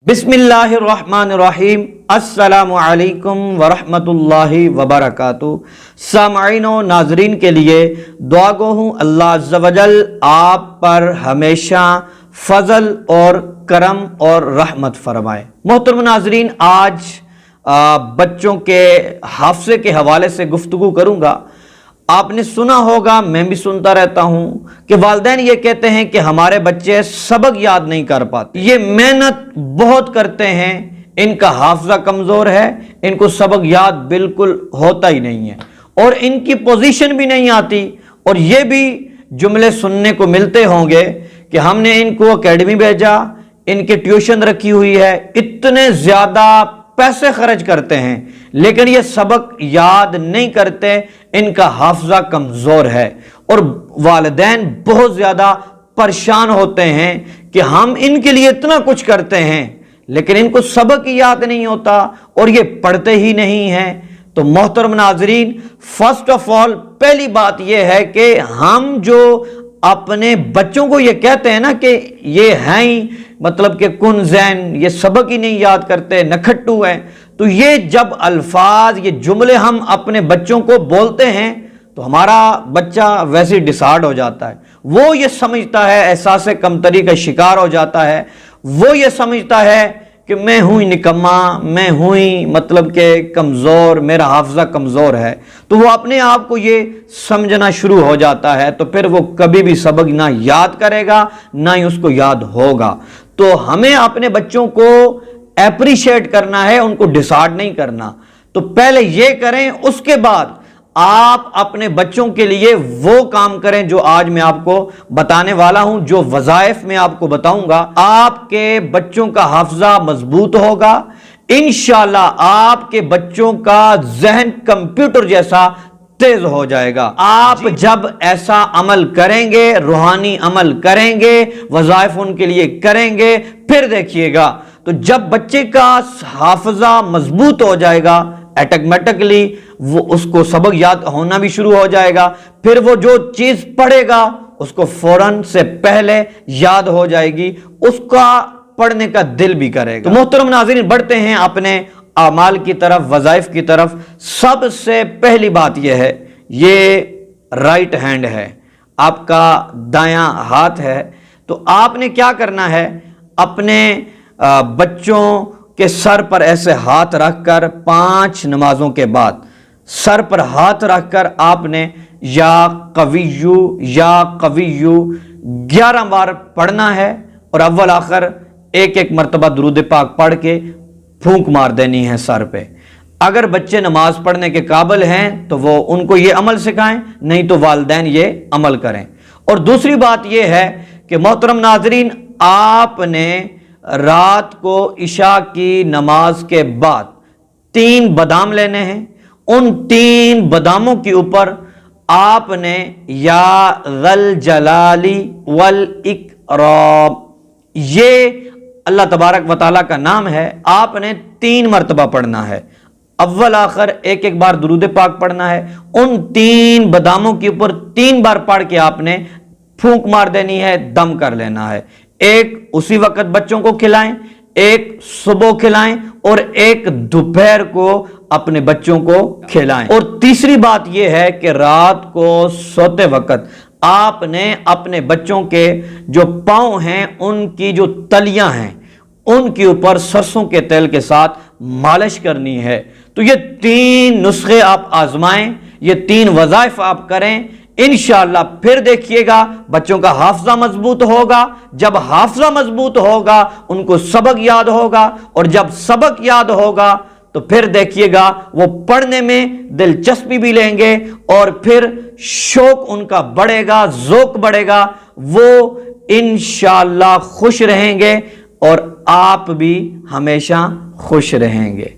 बिस्मिल्लाहिर्रहमानिर्रहीम। अस्सलामु अलैकुम वरहमतुल्लाहि वबरकातुहू। सामईन व नाजरीन के लिए दुआ गो हूँ अल्लाह अज़्ज़ व जल आप पर हमेशा फजल और करम और रहमत फरमाए। मोहतरम नाजरीन, आज बच्चों के हाफ़ज़े के हवाले से गुफ्तगू करूँगा। आपने सुना होगा, मैं भी सुनता रहता हूँ कि वालिदैन ये कहते हैं कि हमारे बच्चे सबक याद नहीं कर पाते, ये मेहनत बहुत करते हैं, इनका हाफ़ज़ा कमज़ोर है, इनको सबक याद बिल्कुल होता ही नहीं है और इनकी पोजीशन भी नहीं आती। और ये भी जुमले सुनने को मिलते होंगे कि हमने इनको एकेडमी भेजा, इनके ट्यूशन रखी हुई है, इतने ज़्यादा पैसे खर्च करते हैं लेकिन ये सबक याद नहीं करते, इनका हाफ़ज़ा कमज़ोर है। और वालिदैन बहुत ज़्यादा परेशान होते हैं कि हम इनके लिए इतना कुछ करते हैं लेकिन इनको सबक याद नहीं होता और ये पढ़ते ही नहीं हैं। तो मोहतरम नाज़रीन, फर्स्ट ऑफ ऑल पहली बात यह है कि हम जो अपने बच्चों को ये कहते हैं ना कि ये हैं ही मतलब कि कुन ज़ैन, ये सबक ही नहीं याद करते, नखट्टू हैं, तो ये जब अल्फाज, ये जुमले हम अपने बच्चों को बोलते हैं तो हमारा बच्चा वैसे ही डिसार्ड हो जाता है। वो ये समझता है, एहसास कमतरी का शिकार हो जाता है। वो ये समझता है कि मैं हूँ निकम्मा, मैं हूँ ही मतलब कि कमज़ोर, मेरा हाफ़ज़ा कमज़ोर है, तो वो अपने आप को ये समझना शुरू हो जाता है। तो फिर वो कभी भी सबक ना याद करेगा, ना ही उसको याद होगा। तो हमें अपने बच्चों को एप्रिशिएट करना है, उनको डिसार्ड नहीं करना। तो पहले ये करें, उसके बाद आप अपने बच्चों के लिए वो काम करें जो आज मैं आपको बताने वाला हूं, जो वज़ाइफ में आपको बताऊंगा। आपके बच्चों का हाफ़ज़ा मजबूत होगा इंशाअल्लाह, आपके बच्चों का ज़हन कंप्यूटर जैसा तेज हो जाएगा। आप जब ऐसा अमल करेंगे, रूहानी अमल करेंगे, वज़ाइफ उनके लिए करेंगे, फिर देखिएगा तो जब बच्चे का हाफ़ज़ा मजबूत हो जाएगा, ऑटोमेटिकली वो उसको सबक याद होना भी शुरू हो जाएगा। फिर वो जो चीज पढ़ेगा उसको फौरन से पहले याद हो जाएगी, उसका पढ़ने का दिल भी करेगा। तो मोहतरम नाज़रीन, बढ़ते हैं अपने आमाल की तरफ, वज़ाइफ की तरफ। सबसे पहली बात यह है, ये राइट हैंड है, आपका दायां हाथ है। तो आपने क्या करना है, अपने बच्चों के सर पर ऐसे हाथ रखकर 5 नमाजों के बाद सर पर हाथ रखकर आपने या कविय्यू 11 बार पढ़ना है और अव्वल आखिर एक मरतबा दुरूद पाक पढ़ के फूंक मार देनी है सर पे। अगर बच्चे नमाज पढ़ने के काबिल हैं तो वो उनको ये अमल सिखाएं, नहीं तो वालिदैन ये अमल करें। और दूसरी बात ये है कि मोहतरम नाज़रीन, आपने रात को इशा की नमाज के बाद 3 बादाम लेने हैं। उन 3 बादामों के ऊपर आपने या ज़ल जलाली वल इकराम, ये अल्लाह तबारक व तआला का नाम है, आपने 3 मरतबा पढ़ना है। अव्वल आखिर एक बार दुरूद पाक पढ़ना है। उन 3 बादामों के ऊपर 3 बार पढ़ के आपने फूंक मार देनी है, दम कर लेना है। एक उसी वक्त बच्चों को खिलाएं, एक सुबह खिलाएं और एक दोपहर को अपने बच्चों को खिलाएं। और तीसरी बात यह है कि रात को सोते वक्त आपने अपने बच्चों के जो पांव हैं, उनकी जो तलियां हैं, उनके ऊपर सरसों के तेल के साथ मालिश करनी है। तो ये 3 नुस्खे आप आजमाएं, ये 3 वज़ाइफ आप करें इंशाअल्लाह। फिर देखिएगा बच्चों का हाफ़ज़ा मजबूत होगा। जब हाफ़ज़ा मजबूत होगा उनको सबक याद होगा, और जब सबक याद होगा तो फिर देखिएगा वो पढ़ने में दिलचस्पी भी लेंगे और फिर शौक उनका बढ़ेगा, ज़ौक़ बढ़ेगा, वो इंशाअल्लाह खुश रहेंगे और आप भी हमेशा खुश रहेंगे।